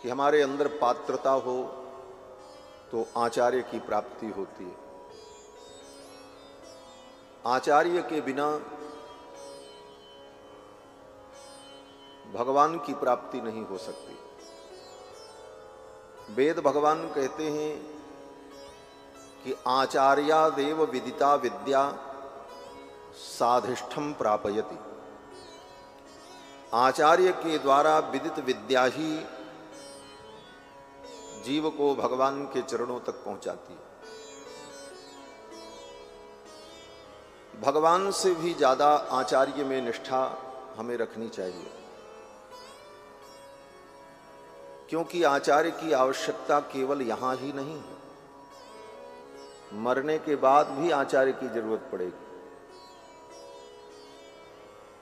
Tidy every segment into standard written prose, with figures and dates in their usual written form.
कि हमारे अंदर पात्रता हो तो आचार्य की प्राप्ति होती है। आचार्य के बिना भगवान की प्राप्ति नहीं हो सकती। वेद भगवान कहते हैं कि आचार्यादेव विदिता विद्या साधिष्ठम प्रापयति। आचार्य के द्वारा विदित विद्या ही जीव को भगवान के चरणों तक पहुंचाती है। भगवान से भी ज्यादा आचार्य में निष्ठा हमें रखनी चाहिए, क्योंकि आचार्य की आवश्यकता केवल यहां ही नहीं है, मरने के बाद भी आचार्य की जरूरत पड़ेगी।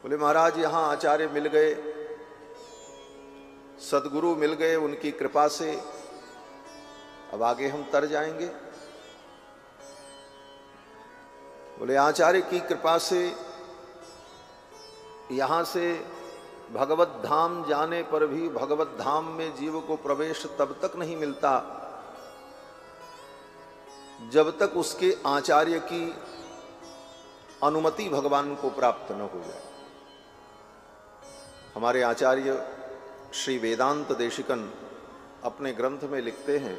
बोले महाराज यहां आचार्य मिल गए, सदगुरु मिल गए, उनकी कृपा से अब आगे हम तर जाएंगे। बोले आचार्य की कृपा से यहां से भगवत धाम जाने पर भी भगवत धाम में जीव को प्रवेश तब तक नहीं मिलता जब तक उसके आचार्य की अनुमति भगवान को प्राप्त न हो जाए। हमारे आचार्य श्री वेदांत देशिकन अपने ग्रंथ में लिखते हैं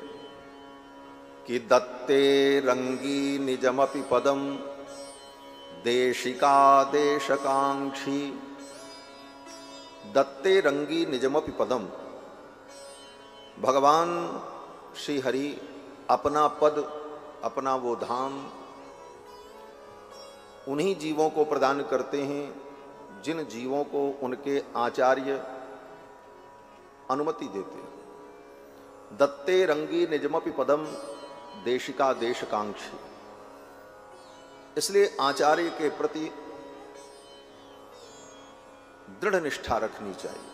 कि दत्ते रंगी निजमपि पदम देशिका देशकांक्षी। दत्ते रंगी निजमपि पदम, भगवान श्री हरि अपना पद, अपना वो धाम उन्हीं जीवों को प्रदान करते हैं जिन जीवों को उनके आचार्य अनुमति देते हैं। दत्ते रंगी निजमपि पदम देशिका देशकांक्षी। इसलिए आचार्य के प्रति दृढ़ निष्ठा रखनी चाहिए।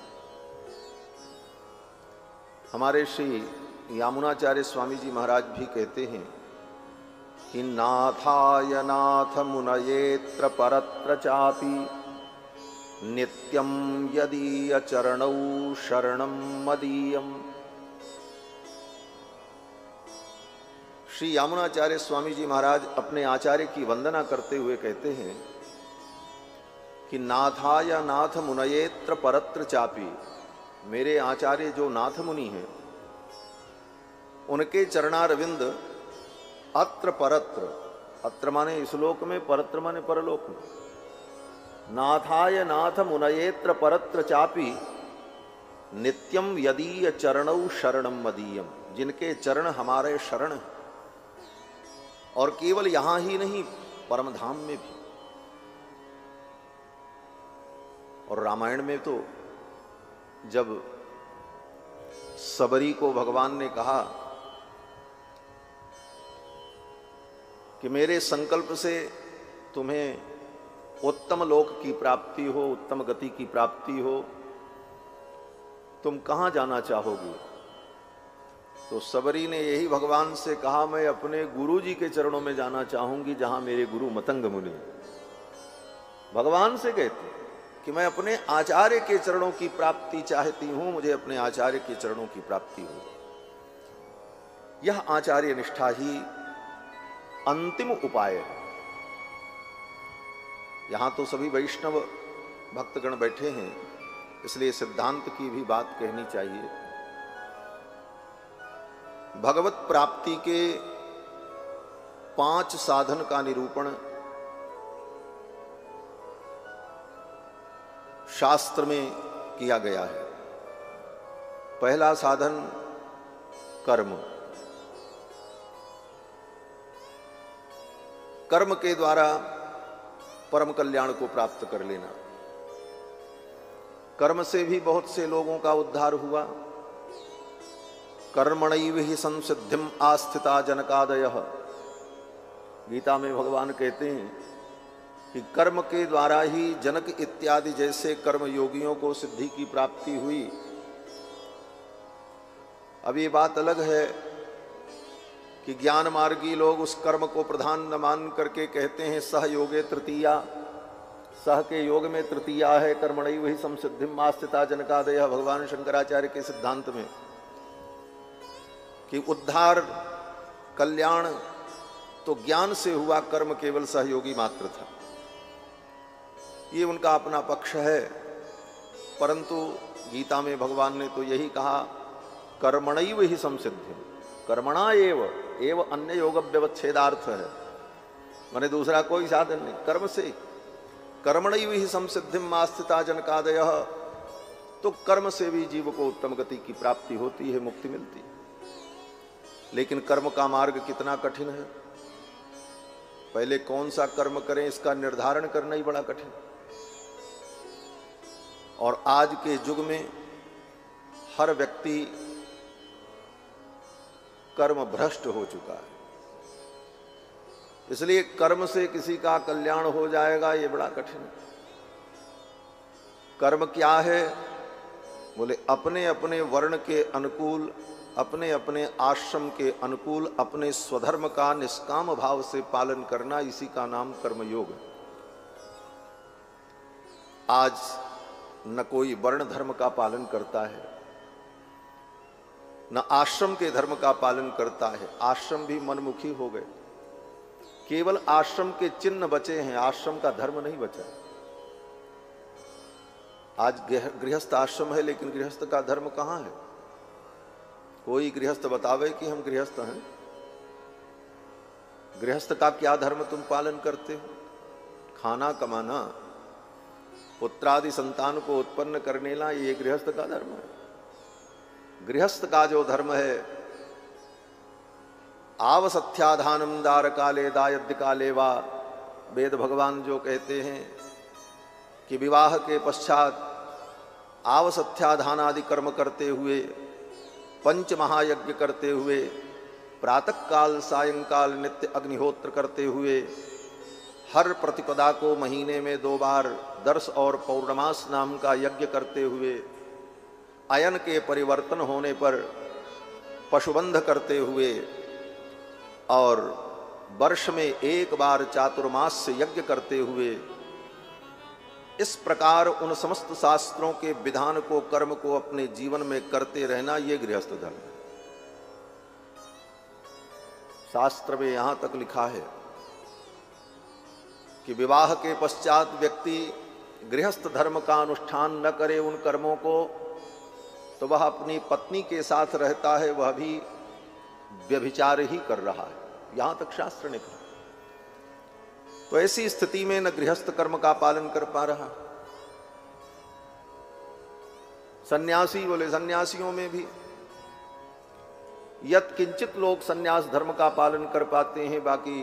हमारे श्री यामुनाचार्य स्वामी जी महाराज भी कहते हैं कि नाथाय नाथ मुनयेत्र परत्र चापि नित्यं यदीय चरणौ शरणं मदीयम्। श्री यामुनाचार्य स्वामी जी महाराज अपने आचार्य की वंदना करते हुए कहते हैं कि नाथाय नाथ मुनयेत्र परत्र चापी। मेरे आचार्य जो नाथ मुनि हैं उनके चरणारविंद अत्र परत्र, अत्र माने इस लोक में, परत्र माने परलोक में। नाथाय नाथ मुनयेत्र परत्र चापी नित्यम यदीय चरणौ शरणम मदीयम। जिनके चरण हमारे शरण हैं, और केवल यहां ही नहीं परम धाम में भी। और रामायण में तो जब सबरी को भगवान ने कहा कि मेरे संकल्प से तुम्हें उत्तम लोक की प्राप्ति हो, उत्तम गति की प्राप्ति हो, तुम कहां जाना चाहोगे? तो सबरी ने यही भगवान से कहा, मैं अपने गुरु जी के चरणों में जाना चाहूंगी जहां मेरे गुरु मतंग मुनि। भगवान से कहते कि मैं अपने आचार्य के चरणों की प्राप्ति चाहती हूं, मुझे अपने आचार्य के चरणों की प्राप्ति हो। यह आचार्य निष्ठा ही अंतिम उपाय है। यहां तो सभी वैष्णव भक्तगण बैठे हैं, इसलिए सिद्धांत की भी बात कहनी चाहिए। भगवत प्राप्ति के 5 साधन का निरूपण शास्त्र में किया गया है। पहला साधन कर्म। कर्म के द्वारा परम कल्याण को प्राप्त कर लेना। कर्म से भी बहुत से लोगों का उद्धार हुआ। कर्मणैव हि संसिद्धिम आस्थिता जनकादयः। गीता में भगवान कहते हैं कि कर्म के द्वारा ही जनक इत्यादि जैसे कर्म योगियों को सिद्धि की प्राप्ति हुई। अब ये बात अलग है कि ज्ञान मार्गी लोग उस कर्म को प्रधान न मान करके कहते हैं सह योगे तृतीया, सह के योग में तृतीया है। कर्मणैव हि संसिद्धिम आस्थिता जनकादयः, भगवान शंकराचार्य के सिद्धांत में। कि उद्धार कल्याण तो ज्ञान से हुआ, कर्म केवल सहयोगी मात्र था। ये उनका अपना पक्ष है, परंतु गीता में भगवान ने तो यही कहा, कर्मणैव ही संसिद्धिम, कर्मणा एव अन्य योग व्यवच्छेदार्थ है, माने दूसरा कोई साधन नहीं, कर्म से। कर्मणैव ही संसिद्धिम मास्थिता जनकादयः, तो कर्म से भी जीव को उत्तम गति की प्राप्ति होती है, मुक्ति मिलती है। लेकिन कर्म का मार्ग कितना कठिन है, पहले कौन सा कर्म करें इसका निर्धारण करना ही बड़ा कठिन। और आज के युग में हर व्यक्ति कर्म भ्रष्ट हो चुका है, इसलिए कर्म से किसी का कल्याण हो जाएगा ये बड़ा कठिन है। कर्म क्या है, बोले अपने अपने वर्ण के अनुकूल, अपने अपने आश्रम के अनुकूल अपने स्वधर्म का निष्काम भाव से पालन करना, इसी का नाम कर्मयोग है। आज न कोई वर्ण धर्म का पालन करता है, न आश्रम के धर्म का पालन करता है, आश्रम भी मनमुखी हो गए, केवल आश्रम के चिन्ह बचे हैं, आश्रम का धर्म नहीं बचा। आज गृहस्थ आश्रम है, लेकिन गृहस्थ का धर्म कहां है? कोई गृहस्थ बतावे कि हम गृहस्थ हैं। गृहस्थ का क्या धर्म तुम पालन करते हो? खाना कमाना, पुत्रादि संतान को उत्पन्न करने ला, ये गृहस्थ का धर्म है। गृहस्थ का जो धर्म है, आवसत्याधानम दार काले दायद्य काले वा, वेद भगवान जो कहते हैं कि विवाह के पश्चात आवसत्याधान आदि कर्म करते हुए, पंच महायज्ञ करते हुए, प्रातः काल सायंकाल नित्य अग्निहोत्र करते हुए, हर प्रतिपदा को महीने में 2 बार दर्श और पौर्णमास नाम का यज्ञ करते हुए, अयन के परिवर्तन होने पर पशुबंध करते हुए, और वर्ष में 1 बार चातुर्मास से यज्ञ करते हुए, इस प्रकार उन समस्त शास्त्रों के विधान को, कर्म को अपने जीवन में करते रहना, ये गृहस्थ धर्म है। शास्त्र में यहां तक लिखा है कि विवाह के पश्चात व्यक्ति गृहस्थ धर्म का अनुष्ठान न करे उन कर्मों को, तो वह अपनी पत्नी के साथ रहता है, वह भी व्यभिचार ही कर रहा है, यहां तक शास्त्र ने कहा। तो ऐसी स्थिति में न गृहस्थ कर्म का पालन कर पा रहा। सन्यासी, बोले सन्यासियों में भी यत किंचित लोग सन्यास धर्म का पालन कर पाते हैं, बाकी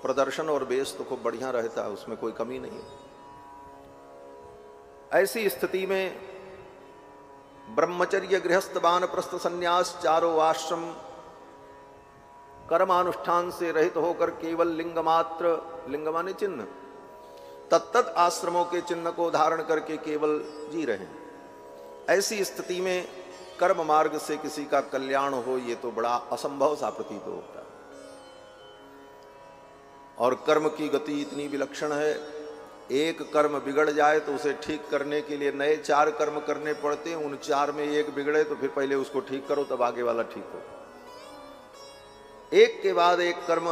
प्रदर्शन और वेश तो खूब बढ़िया रहता है, उसमें कोई कमी नहीं है। ऐसी स्थिति में ब्रह्मचर्य, गृहस्थ, वानप्रस्थ, सन्यास, चारों आश्रम कर्मानुष्ठान से रहित होकर केवल लिंग मात्र, लिंग माने चिन्ह, तत्त आश्रमों के चिन्ह को धारण करके केवल जी रहे हैं। ऐसी स्थिति में कर्म मार्ग से किसी का कल्याण हो, ये तो बड़ा असंभव सा प्रतीत होता है। और कर्म की गति इतनी विलक्षण है, एक कर्म बिगड़ जाए तो उसे ठीक करने के लिए नए 4 कर्म करने पड़ते हैं। उन 4 में एक बिगड़े तो फिर पहले उसको ठीक करो, तब आगे वाला ठीक हो। एक के बाद एक कर्म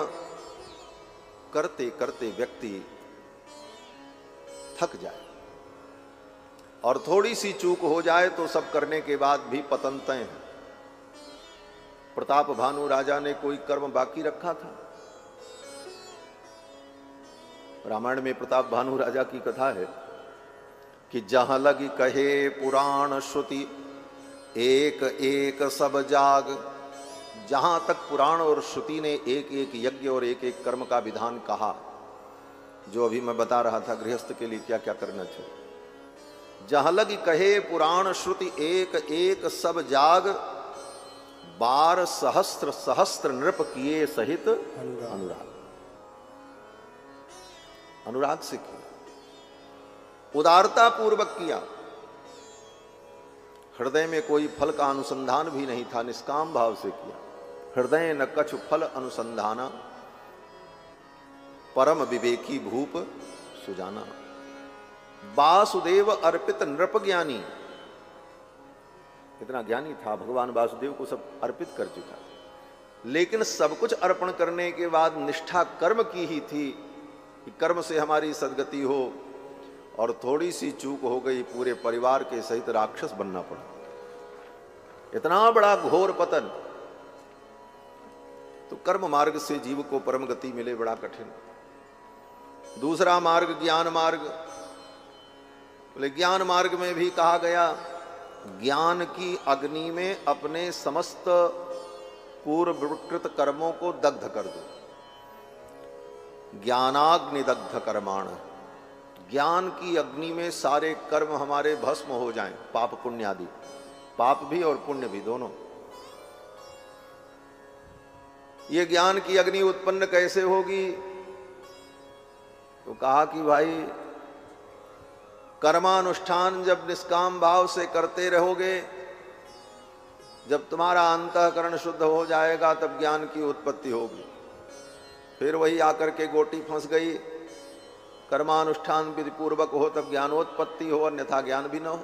करते करते व्यक्ति थक जाए, और थोड़ी सी चूक हो जाए तो सब करने के बाद भी पतन तय है। प्रताप भानु राजा ने कोई कर्म बाकी रखा था। रामायण में प्रताप भानु राजा की कथा है कि जहां लगी कहे पुराण श्रुति, एक एक सब जाग। जहां तक पुराण और श्रुति ने एक एक यज्ञ और एक एक कर्म का विधान कहा, जो अभी मैं बता रहा था गृहस्थ के लिए क्या क्या करना चाहिए। जहां लगी कहे पुराण श्रुति, एक एक सब जाग। 12 सहस्त्र सहस्त्र नृप किए सहित अनुराग। अनुराग से किया, उदारता पूर्वक किया, हृदय में कोई फल का अनुसंधान भी नहीं था, निष्काम भाव से किया। हृदय न कछु फल अनुसंधाना, परम विवेकी भूप सुजाना। वासुदेव अर्पित नृप ज्ञानी, इतना ज्ञानी था, भगवान वासुदेव को सब अर्पित कर चुका। लेकिन सब कुछ अर्पण करने के बाद निष्ठा कर्म की ही थी कि कर्म से हमारी सद्गति हो, और थोड़ी सी चूक हो गई, पूरे परिवार के सहित राक्षस बनना पड़ा। इतना बड़ा घोर पतन। तो कर्म मार्ग से जीव को परम गति मिले बड़ा कठिन। दूसरा मार्ग ज्ञान मार्ग। बोले ज्ञान मार्ग में भी कहा गया, ज्ञान की अग्नि में अपने समस्त पूर्वकृत कर्मों को दग्ध कर दो। ज्ञानाग्नि दग्ध कर्माण। ज्ञान की अग्नि में सारे कर्म हमारे भस्म हो जाएं, पाप पुण्य आदि, पाप भी और पुण्य भी दोनों। ये ज्ञान की अग्नि उत्पन्न कैसे होगी? तो कहा कि भाई कर्मानुष्ठान जब निष्काम भाव से करते रहोगे, जब तुम्हारा अंतःकरण शुद्ध हो जाएगा तब ज्ञान की उत्पत्ति होगी। फिर वही आकर के गोटी फंस गई, कर्मानुष्ठान विधि पूर्वक हो तब ज्ञानोत्पत्ति हो, अन्यथा ज्ञान भी न हो।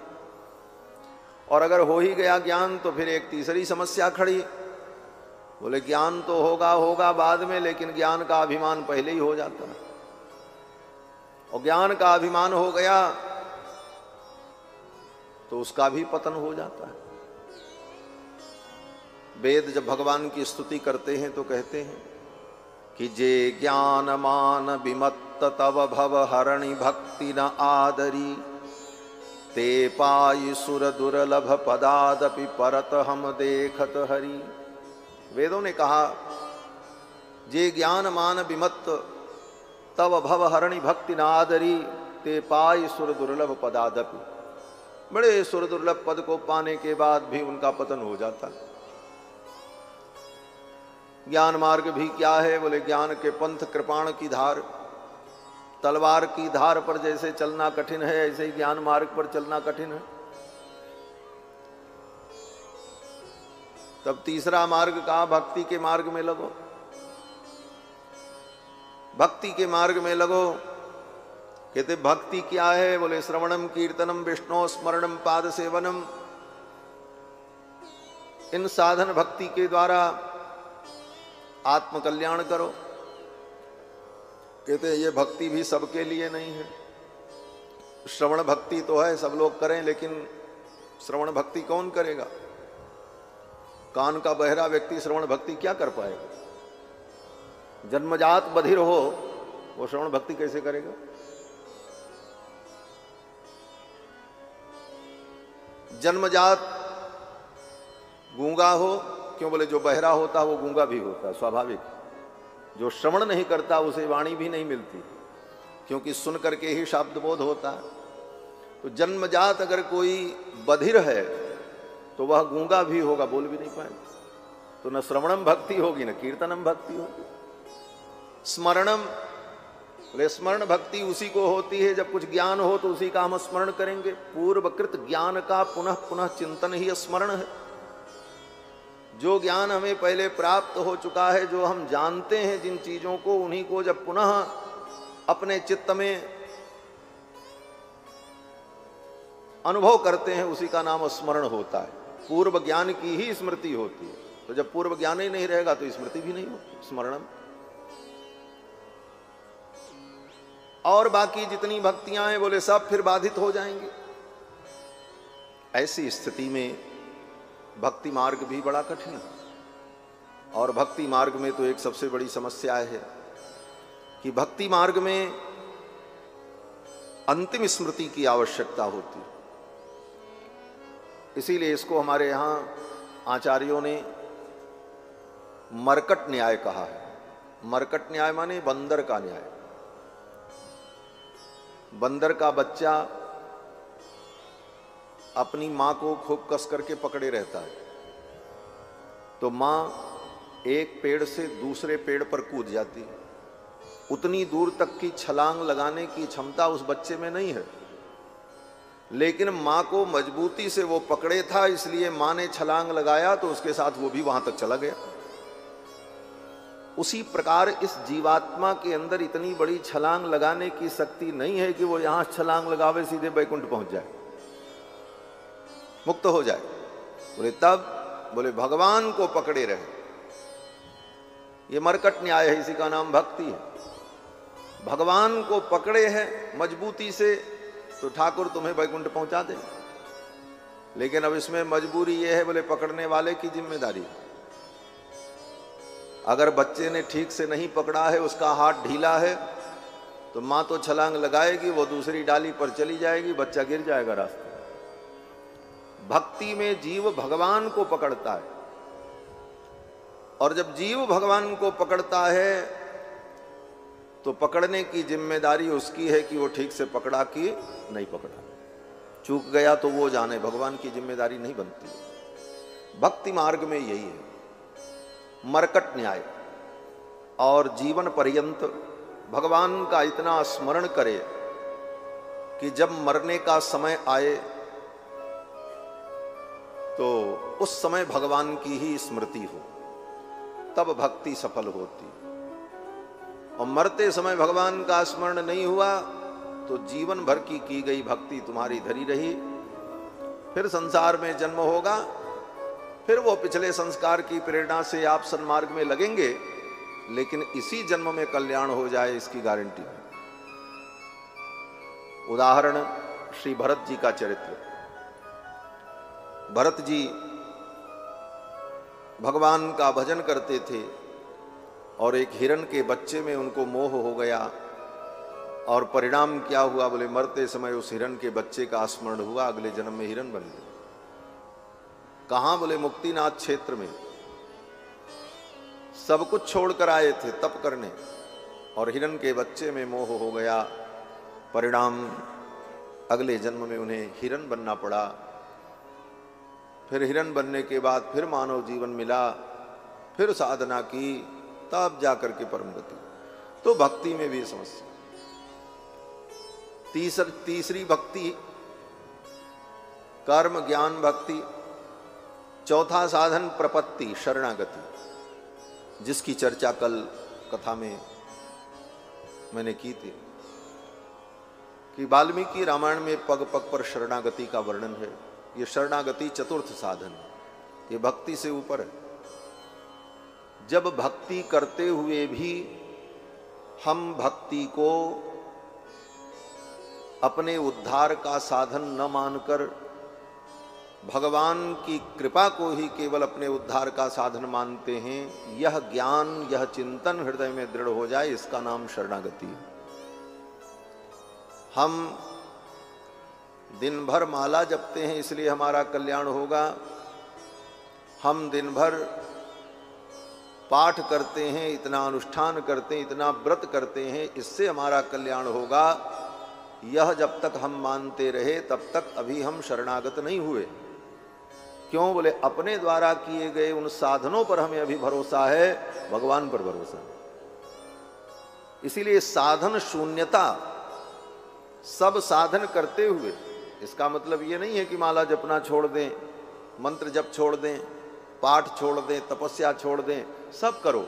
और अगर हो ही गया ज्ञान तो फिर एक तीसरी समस्या खड़ी। बोले ज्ञान तो होगा बाद में, लेकिन ज्ञान का अभिमान पहले ही हो जाता है। और ज्ञान का अभिमान हो गया तो उसका भी पतन हो जाता है। वेद जब भगवान की स्तुति करते हैं तो कहते हैं कि जे ज्ञान मान विमत्त तव भव हरणि भक्ति न आदरी, ते पाई सुर दुर्लभ पदादपि परत हम देखत हरि। वेदों ने कहा, जे ज्ञान मान विमत्त तव भव हरणि भक्ति न आदरी, ते पाई सुर दुर्लभ पदादपि। बड़े सुर दुर्लभ पद को पाने के बाद भी उनका पतन हो जाता है। ज्ञान मार्ग भी क्या है? बोले ज्ञान के पंथ कृपाण की धार। तलवार की धार पर जैसे चलना कठिन है, ऐसे ही ज्ञान मार्ग पर चलना कठिन है। तब तीसरा मार्ग कहा, भक्ति के मार्ग में लगो। भक्ति के मार्ग में लगो। कहते भक्ति क्या है? बोले श्रवणम कीर्तनम विष्णु स्मरणम पाद सेवनम। इन साधन भक्ति के द्वारा आत्मकल्याण करो। कहते ये भक्ति भी सबके लिए नहीं है। श्रवण भक्ति तो है, सब लोग करें, लेकिन श्रवण भक्ति कौन करेगा? कान का बहरा व्यक्ति श्रवण भक्ति क्या कर पाएगा? जन्मजात बधिर हो वो श्रवण भक्ति कैसे करेगा? जन्मजात गूंगा हो, क्यों? बोले जो बहरा होता है वो गूंगा भी होता है, स्वाभाविक। जो श्रवण नहीं करता उसे वाणी भी नहीं मिलती, क्योंकि सुन करके ही शब्द बोध होता है। तो जन्मजात अगर कोई बधिर है तो वह गूंगा भी होगा, बोल भी नहीं पाएगा। तो न श्रवणम भक्ति होगी न कीर्तनम भक्ति होगी। स्मरणम, बोले स्मरण भक्ति उसी को होती है जब कुछ ज्ञान हो तो उसी का हम स्मरण करेंगे। पूर्वकृत ज्ञान का पुनः पुनः चिंतन ही स्मरण है। जो ज्ञान हमें पहले प्राप्त हो चुका है, जो हम जानते हैं जिन चीजों को, उन्हीं को जब पुनः अपने चित्त में अनुभव करते हैं उसी का नाम स्मरण होता है। पूर्व ज्ञान की ही स्मृति होती है। तो जब पूर्व ज्ञान ही नहीं रहेगा तो स्मृति भी नहीं होती, स्मरणम। और बाकी जितनी भक्तियां हैं बोले सब फिर बाधित हो जाएंगे। ऐसी स्थिति में भक्ति मार्ग भी बड़ा कठिन है। और भक्ति मार्ग में तो एक सबसे बड़ी समस्या है कि भक्ति मार्ग में अंतिम स्मृति की आवश्यकता होती है। इसीलिए इसको हमारे यहाँ आचार्यों ने मरकट न्याय कहा है। मरकट न्याय माने बंदर का न्याय। बंदर का बच्चा अपनी मां को खूब कस करके पकड़े रहता है, तो मां एक पेड़ से दूसरे पेड़ पर कूद जाती है। उतनी दूर तक की छलांग लगाने की क्षमता उस बच्चे में नहीं है, लेकिन मां को मजबूती से वो पकड़े था, इसलिए मां ने छलांग लगाया तो उसके साथ वो भी वहां तक चला गया। उसी प्रकार इस जीवात्मा के अंदर इतनी बड़ी छलांग लगाने की शक्ति नहीं है कि वो यहां छलांग लगावे सीधे बैकुंठ पहुंच जाए, मुक्त हो जाए। बोले तब, बोले भगवान को पकड़े रहे। ये मरकट न्याय है, इसी का नाम भक्ति है। भगवान को पकड़े हैं मजबूती से तो ठाकुर तुम्हें वैकुंठ पहुंचा दे। लेकिन अब इसमें मजबूरी ये है, बोले पकड़ने वाले की जिम्मेदारी। अगर बच्चे ने ठीक से नहीं पकड़ा है, उसका हाथ ढीला है, तो मां तो छलांग लगाएगी, वो दूसरी डाली पर चली जाएगी, बच्चा गिर जाएगा रास्ते में। भक्ति में जीव भगवान को पकड़ता है, और जब जीव भगवान को पकड़ता है तो पकड़ने की जिम्मेदारी उसकी है कि वो ठीक से पकड़ा कि नहीं पकड़ा। चूक गया तो वो जाने, भगवान की जिम्मेदारी नहीं बनती। भक्ति मार्ग में यही है, मरकट न्याय। और जीवन पर्यंत भगवान का इतना स्मरण करे कि जब मरने का समय आए तो उस समय भगवान की ही स्मृति हो, तब भक्ति सफल होती। और मरते समय भगवान का स्मरण नहीं हुआ तो जीवन भर की गई भक्ति तुम्हारी धरी रही। फिर संसार में जन्म होगा, फिर वो पिछले संस्कार की प्रेरणा से आप सन्मार्ग में लगेंगे, लेकिन इसी जन्म में कल्याण हो जाए इसकी गारंटी है। उदाहरण श्री भरत जी का चरित्र। भरत जी भगवान का भजन करते थे और एक हिरण के बच्चे में उनको मोह हो गया, और परिणाम क्या हुआ, बोले मरते समय उस हिरण के बच्चे का स्मरण हुआ, अगले जन्म में हिरण बन गए। कहां, बोले मुक्तिनाथ क्षेत्र में। सब कुछ छोड़कर आए थे तप करने, और हिरण के बच्चे में मोह हो गया, परिणाम अगले जन्म में उन्हें हिरण बनना पड़ा। फिर हिरण बनने के बाद फिर मानव जीवन मिला, फिर साधना की, तब जाकर के परम गति। तो भक्ति में भी समस्या। तीसरी भक्ति कर्म ज्ञान भक्ति। चौथा साधन प्रपत्ति शरणागति, जिसकी चर्चा कल कथा में मैंने की थी कि वाल्मीकि रामायण में पग पग पर शरणागति का वर्णन है। ये शरणागति चतुर्थ साधन है, ये भक्ति से ऊपर है। जब भक्ति करते हुए भी हम भक्ति को अपने उद्धार का साधन न मानकर भगवान की कृपा को ही केवल अपने उद्धार का साधन मानते हैं, यह ज्ञान, यह चिंतन हृदय में दृढ़ हो जाए, इसका नाम शरणागति है। हम दिन भर माला जपते हैं इसलिए हमारा कल्याण होगा, हम दिन भर पाठ करते हैं, इतना अनुष्ठान करते हैं, इतना व्रत करते हैं, इससे हमारा कल्याण होगा, यह जब तक हम मानते रहे तब तक अभी हम शरणागत नहीं हुए। क्यों, बोले अपने द्वारा किए गए उन साधनों पर हमें अभी भरोसा है, भगवान पर भरोसा है। इसीलिए साधन शून्यता, सब साधन करते हुए, इसका मतलब ये नहीं है कि माला जपना छोड़ दें, मंत्र जप छोड़ दें, पाठ छोड़ दें, तपस्या छोड़ दें, सब करो,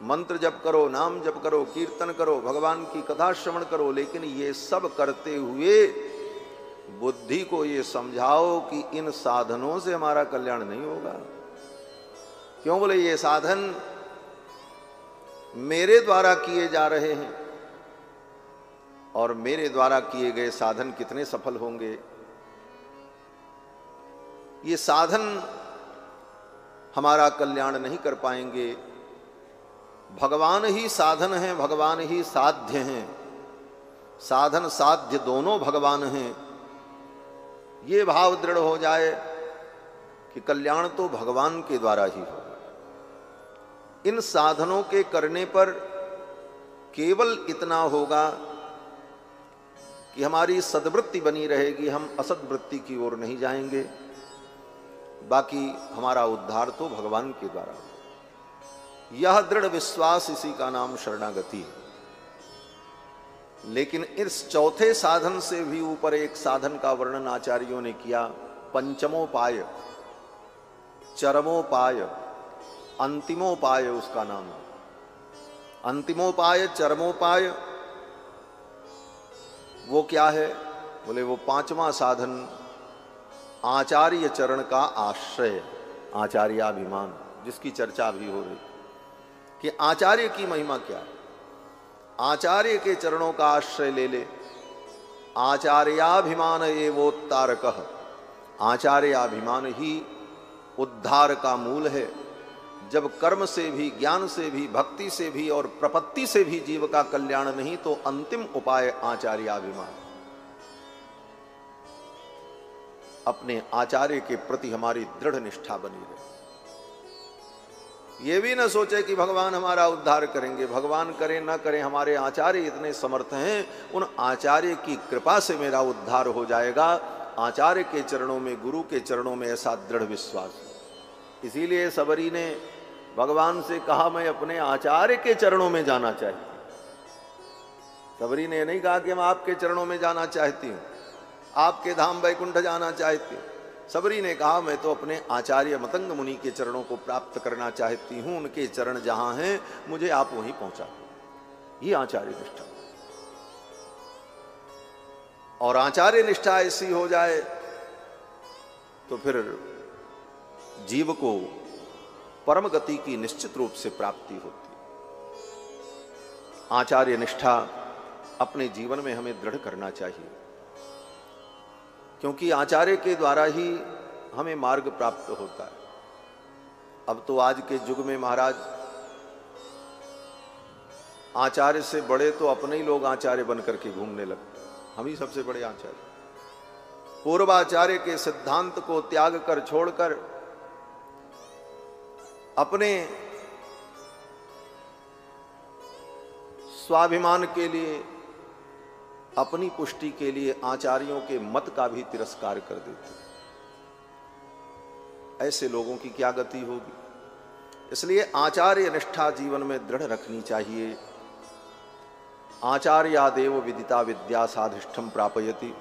मंत्र जप करो, नाम जप करो, कीर्तन करो, भगवान की कथा श्रवण करो, लेकिन ये सब करते हुए बुद्धि को ये समझाओ कि इन साधनों से हमारा कल्याण नहीं होगा। क्यों, बोले ये साधन मेरे द्वारा किए जा रहे हैं, और मेरे द्वारा किए गए साधन कितने सफल होंगे। ये साधन हमारा कल्याण नहीं कर पाएंगे। भगवान ही साधन हैं, भगवान ही साध्य हैं, साधन साध्य दोनों भगवान हैं। ये भाव दृढ़ हो जाए कि कल्याण तो भगवान के द्वारा ही होगा। इन साधनों के करने पर केवल इतना होगा कि हमारी सद्वृत्ति बनी रहेगी, हम असद्वृत्ति की ओर नहीं जाएंगे, बाकी हमारा उद्धार तो भगवान के द्वारा होगा। यह दृढ़ विश्वास, इसी का नाम शरणागति है। लेकिन इस चौथे साधन से भी ऊपर एक साधन का वर्णन आचार्यों ने किया, पंचमोपाय, चरमोपाय, अंतिमोपाय उसका नाम है। अंतिमोपाय, चरमोपाय वो क्या है, बोले वो पांचवा साधन आचार्य चरण का आश्रय, आचार्याभिमान, जिसकी चर्चा भी हो रही कि आचार्य की महिमा क्या है। आचार्य के चरणों का आश्रय ले ले। आचार्याभिमान एवोत्तारकः, आचार्याभिमान ही उद्धार का मूल है। जब कर्म से भी, ज्ञान से भी, भक्ति से भी और प्रपत्ति से भी जीव का कल्याण नहीं, तो अंतिम उपाय आचार्याभिमान। अपने आचार्य के प्रति हमारी दृढ़ निष्ठा बनी रहे। ये भी न सोचे कि भगवान हमारा उद्धार करेंगे। भगवान करें न करें, हमारे आचार्य इतने समर्थ हैं, उन आचार्य की कृपा से मेरा उद्धार हो जाएगा। आचार्य के चरणों में, गुरु के चरणों में ऐसा दृढ़ विश्वास है। इसीलिए सबरी ने भगवान से कहा, मैं अपने आचार्य के चरणों में जाना चाहती हूं। सबरी ने नहीं कहा कि हम आपके चरणों में जाना चाहती हूं, आपके धाम वैकुंठ जाना चाहती हूं। सबरी ने कहा, मैं तो अपने आचार्य मतंग मुनि के चरणों को प्राप्त करना चाहती हूं। उनके चरण जहां हैं, मुझे आप वहीं पहुंचा दो। ये आचार्य निष्ठा। और आचार्य निष्ठा ऐसी हो जाए तो फिर जीव को परम गति की निश्चित रूप से प्राप्ति होती है। आचार्य निष्ठा अपने जीवन में हमें दृढ़ करना चाहिए, क्योंकि आचार्य के द्वारा ही हमें मार्ग प्राप्त होता है। अब तो आज के युग में महाराज, आचार्य से बड़े तो अपने ही लोग आचार्य बन करके घूमने लगते। हम ही सबसे बड़े आचार्य। पूर्वाचार्य के सिद्धांत को त्याग कर, छोड़कर अपने स्वाभिमान के लिए, अपनी पुष्टि के लिए आचार्यों के मत का भी तिरस्कार कर देते। ऐसे लोगों की क्या गति होगी। इसलिए आचार्य निष्ठा जीवन में दृढ़ रखनी चाहिए। आचार्यादेव विदिता विद्या साधिष्ठम प्रापयति।